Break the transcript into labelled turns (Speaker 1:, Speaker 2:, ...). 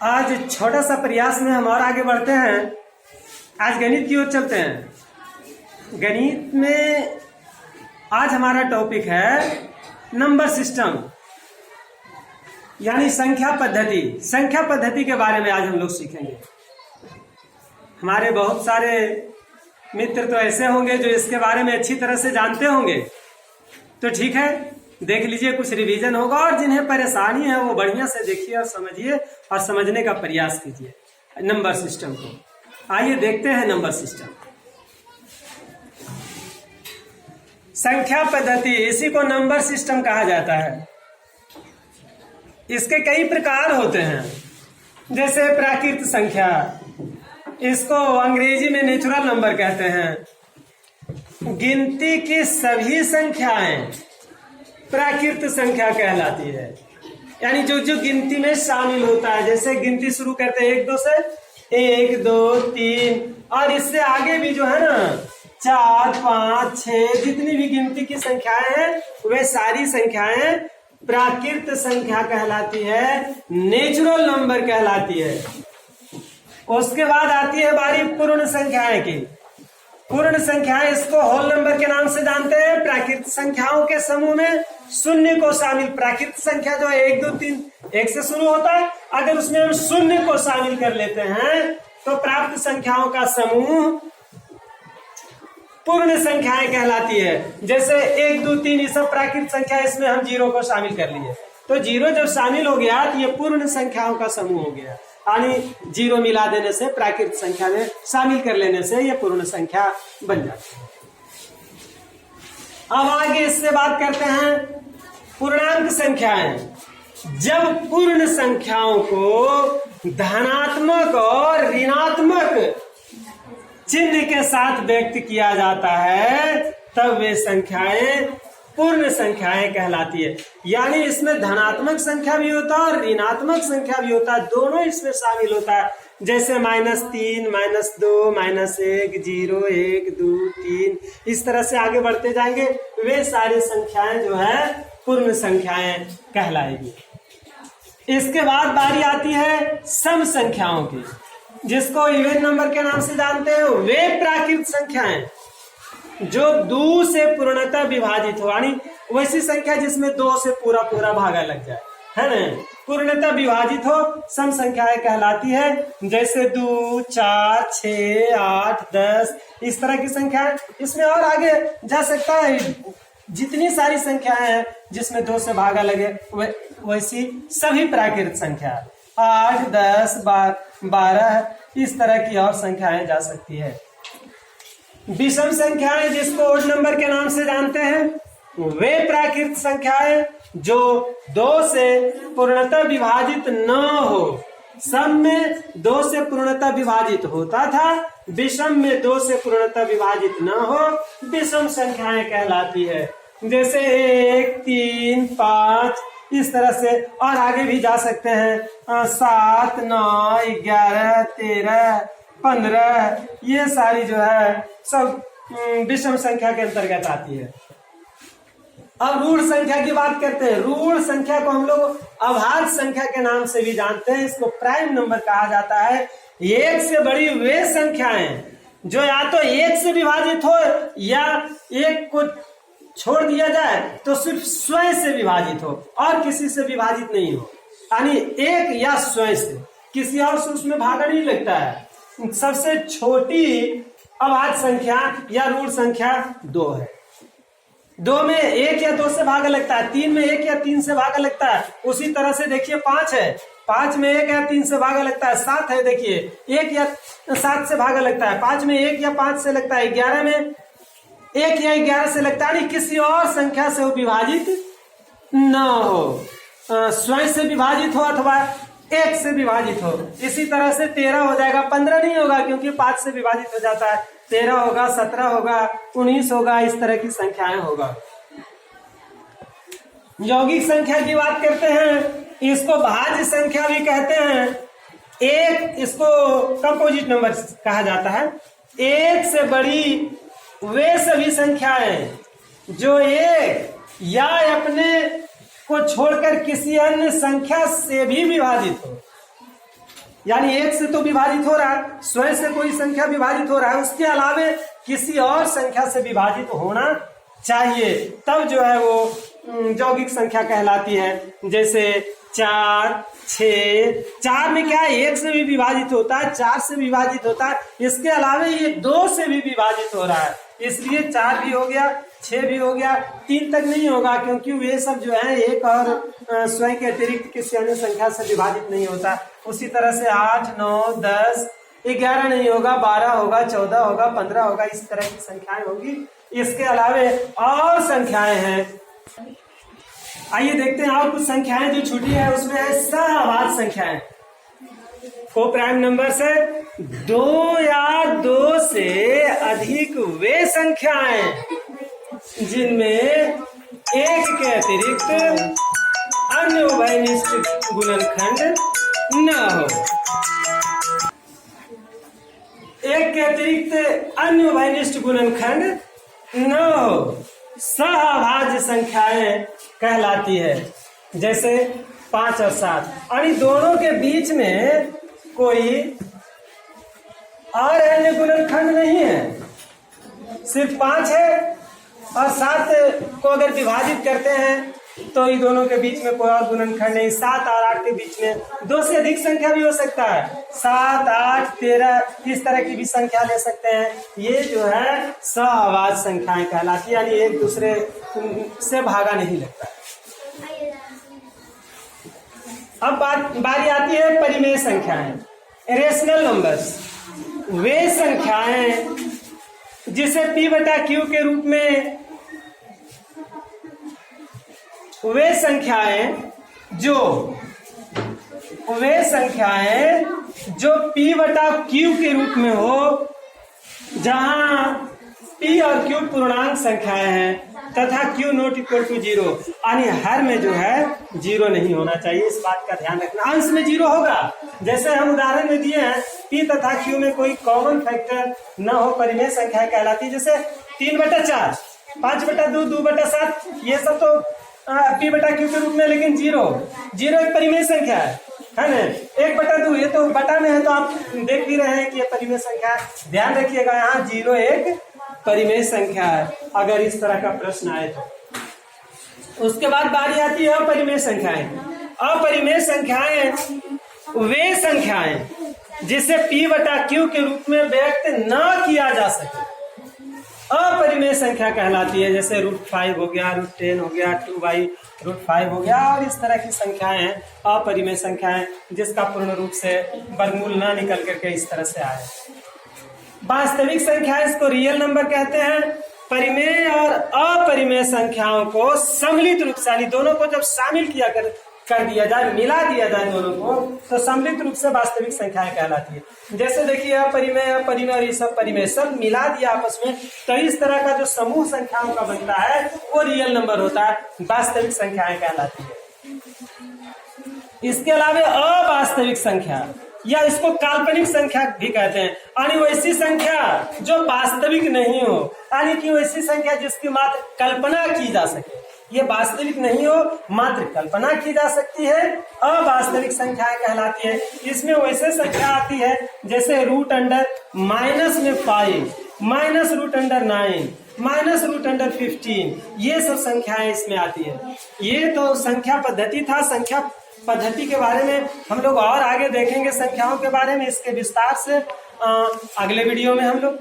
Speaker 1: आज छोटा सा प्रयास में हम और आगे बढ़ते हैं। आज गणित की ओर चलते हैं। गणित में आज हमारा टॉपिक है नंबर सिस्टम, यानी संख्या पद्धति। संख्या पद्धति के बारे में आज हम लोग सीखेंगे। हमारे बहुत सारे मित्र तो ऐसे होंगे जो इसके बारे में अच्छी तरह से जानते होंगे, तो ठीक है, देख लीजिए, कुछ रिवीजन होगा। और जिन्हें परेशानी है वो बढ़िया से देखिए और समझिए और समझने का प्रयास कीजिए नंबर सिस्टम को। आइए देखते हैं नंबर सिस्टम। संख्या पद्धति, इसी को नंबर सिस्टम कहा जाता है। इसके कई प्रकार होते हैं, जैसे प्राकृत संख्या, इसको अंग्रेजी में नेचुरल नंबर कहते हैं। गिनती की सभी संख्याएं प्राकृत संख्या कहलाती है, यानी जो जो गिनती में शामिल होता है। जैसे गिनती शुरू करते हैं 1-2 से, 1 2 3, और इससे आगे भी जो है ना 4 5 6 जितनी भी गिनती की संख्याएं हैं वे सारी संख्याएं प्राकृत संख्या कहलाती है, नेचुरल नंबर कहलाती है। उसके बाद आती है बारी पूर्ण संख्याएं की। पूर्ण संख्याएं, इसको होल नंबर के नाम से जानते हैं। प्राकृत संख्याओं के समूह में शून्य को शामिल, प्राकृत संख्या जो है 1 2 3 1 से शुरू होता है, अगर उसमें हम शून्य को शामिल कर लेते हैं तो प्राप्त संख्याओं का समूह पूर्ण संख्याएं कहलाती है। जैसे 1 2 3 ये सब प्राकृत संख्या, इसमें हम 0 को शामिल कर लिए, तो 0 जब शामिल हो गया तो ये पूर्ण संख्याओं का समूह हो गया, यानी 0 मिला देने से, प्राकृत संख्या में शामिल कर लेने से ये पूर्ण संख्या बन जाती है। अब आगे इससे बात करते हैं पूर्णांक संख्याएं। जब पूर्ण संख्याओं को धनात्मक और ऋणात्मक चिन्ह के साथ व्यक्त किया जाता है तब वे संख्याएं पूर्ण संख्याएं कहलाती है। यानी इसमें धनात्मक संख्या भी होता है और ऋणात्मक संख्या भी होता है, दोनों इसमें शामिल होता है। जैसे -3 -2 -1 0 1 2 3, इस तरह से आगे बढ़ते जाएंगे, वे सारी संख्याएं जो है पूर्ण संख्याएं कहलाएगी। इसके बाद बारी आती है सम संख्याओं की, जिसको इवन नंबर के नाम से जानते हैं। वे प्राकृत संख्याएं जो 2 से पूर्णतः विभाजित हो, यानी वैसी संख्या जिसमें 2 से पूरा पूरा भागा लग जाए, है ना, पूर्णतः विभाजित हो, सम संख्याएं कहलाती है। जैसे 2 4 6 8 10, इस तरह की संख्याएं। इसमें और आगे जा सकता है, जितनी सारी संख्याएं हैं जिसमें 2 से भागा लगे वैसी सभी प्राकृत संख्या, 8 10 12, इस तरह की और संख्याएं जा सकती है। विषम संख्याएं, जिसको ओड नंबर के नाम से जानते हैं, वे प्राकृत संख्याएं जो 2 से पूर्णतः विभाजित न हो। सम में 2 से पूर्णतः विभाजित होता था, विषम में 2 से पूर्णतः विभाजित न हो, विषम संख्याएं कहलाती है। जैसे 1 3 5, इस तरह से और आगे भी जा सकते हैं, 7 9 11 13 15, ये सारी जो है सब विषम संख्या के अंतर्गत आती है। अब ऋण संख्या की बात करते हैं। ऋण संख्या को हम लोग अभाज्य संख्या के नाम से भी जानते हैं। इसको प्राइम नंबर कहा जाता है। 1 से बड़ी वे संख्याएं जो या तो 1 से विभाजित हो या 1 को छोड़ दिया जाए तो सिर्फ स्वयं से विभाजित हो और किसी से विभाजित नहीं हो, यानी 1 या स्वयं से, किसी और से उसमें भागा नहीं लगता है। सबसे छोटी अभाज्य संख्या या ऋण संख्या 2 है। 2 में 1 या 2 से भागा लगता है, 3 में 1 या 3 से भागा लगता है। उसी तरह से देखिए 5 है, 5 में 1 या 3 से भागा लगता है। 7 है, देखिए 1 या 7 से भागा लगता है, 5 में 1 या 5 से लगता है। 11 में 1 या 11 से लगता है, किसी और संख्या से वो विभाजित न हो, स्वयं से विभाजित हो अथवा 1 से विभाजित हो। इसी तरह से 13 हो जाएगा, 15 नहीं होगा क्योंकि 5 से विभाजित हो जाता है। 13 होगा, 17 होगा, 19 होगा, इस तरह की संख्याएं होगा। यौगिक संख्या की बात करते हैं, इसको भाज्य संख्या भी कहते हैं। 1, इसको कंपोजिट नंबर कहा जाता है। 1 से बड़ी वे सभी संख्याएं जो 1 या अपने को छोड़कर किसी अन्य संख्या से भी विभाजित हो, यानी एक से तो विभाजित हो रहा है, स्वयं से कोई संख्या विभाजित हो रहा है, उसके अलावे किसी और संख्या से विभाजित होना चाहिए, तब जो है वो यौगिक संख्या कहलाती है। जैसे 4, 6, 4 में क्या है, एक से भी विभाजित होता है, 4 से विभाजित होता है, इसके अलावे ये 2 से भी विभाजित हो रहा है, इसलिए 4 भी हो गया, 6 भी हो गया, 3 तक नहीं होगा, क्योंकि वे सब जो है एक और स्वयं के अतिरिक्त किसी अन्य संख्या से विभाजित नहीं होता। उसी तरह से 8, 9, 10, 11 नहीं होगा, 12 होगा, 14 होगा, 15 होगा, इस तरह की संख्याएं होगी। इसके अलावे और संख्याएं हैं, आइए देखते हैं और कुछ संख्याएं जो छूटी है, उसमें है सहअभाज्य संख्याएं। को प्राइम नंबर से 2 या 2 से अधिक वे संख्याएं जिनमें एक के अतिरिक्त अन्य उभयनिष्ठ गुणनखंड न हो, एक के अतिरिक्त अन्य उभयनिष्ठ गुणनखंड न हो, सहअभाज्य संख्याएं कहलाती है। जैसे 5 और 7, और इन दोनों के बीच में कोई और अन्य गुणनखंड नहीं है, सिर्फ 5 है और 7 को अगर विभाजित करते हैं तो इन दोनों के बीच में कोई और गुणनखंड नहीं। 7 और 8 के बीच में 2 से अधिक संख्या भी हो सकता है, 7, 8, 13 इस तरह की भी संख्या ले सकते हैं। ये जो है सहअभाज्य संख्याएं कहलाती है, यानी एक दूसरे से भागा नहीं लगता। अब बारी आती है परिमेय संख्याएं, रेशनल नंबर्स। वे संख्याएं जिसे P बटा Q के रूप में, वे संख्याएं जो P बटा Q के रूप में हो, जहां P और Q पूर्णांक संख्याएं हैं तथा Q नॉट इक्वल टू 0, यानी हर में जो है 0 नहीं होना चाहिए, इस बात का ध्यान रखना। अंश में 0 होगा, जैसे हम उदाहरण में दिए हैं, P तथा Q में कोई कॉमन फैक्टर न हो, परिमेय संख्या कहलाती है। जैसे 3 बटा 4, 5 बटा 2, 2 बटा 7, ये सब तो P बटा Q के रूप में, लेकिन 0 एक परिमेय संख्या है ना। 1 बटा 2 ये तो बटा में है, तो आप देख भी रहे हैं कि ये परिमेय संख्या है। ध्यान रखिएगा, यहाँ 0 एक परिमेय संख्या है, अगर इस तरह का प्रश्न आए तो। उसके बाद बारी आती है अपरिमेय संख्याएं। अपरिमेय संख्याएं वे संख्याएं जिसे P बटा Q के रूप में व्यक्त न किया जा सके, अपरिमेय संख्या कहलाती है। जैसे √5 हो गया, √10 हो गया, 2/√5 हो गया, और इस तरह की संख्याएं हैं अपरिमेय संख्याएं, जिसका पूर्ण रूप से वर्गमूल न निकल करके इस तरह से आए। वास्तविक संख्या, इसको रियल नंबर कहते हैं। परिमेय और अपरिमेय संख्याओं को सम्मिलित रूप से, यानी दोनों को जब शामिल किया कर दिया जाए, मिला दिया जाए दोनों को, तो सम्मिलित रूप से वास्तविक संख्याएं कहलाती है। जैसे देखिए अपरिमेय और ये सब परिमेय सब मिला दिया आपस में, तो इस तरह का जो समूह संख्याओं का बनता है वो रियल नंबर होता है, वास्तविक संख्याएं कहलाती है। इसके अलावा अवास्तविक संख्या, या इसको काल्पनिक संख्या भी कहते हैं, यानी वैसी संख्या जो वास्तविक नहीं हो, यानी कि वैसी संख्या जिसकी मात्र कल्पना की जा सके। ये वास्तविक नहीं हो, मात्र कल्पना की जा सकती है, अवास्तविक संख्याएं कहलाती है। इसमें वैसे संख्या आती है जैसे √-5, -√9, -√15, ये सब संख्याएं इसमें आती है। ये तो संख्या पद्धति था। संख्या पद्धति के बारे में हम लोग और आगे देखेंगे, संख्याओं के बारे में इसके विस्तार से अगले वीडियो में हम लोग।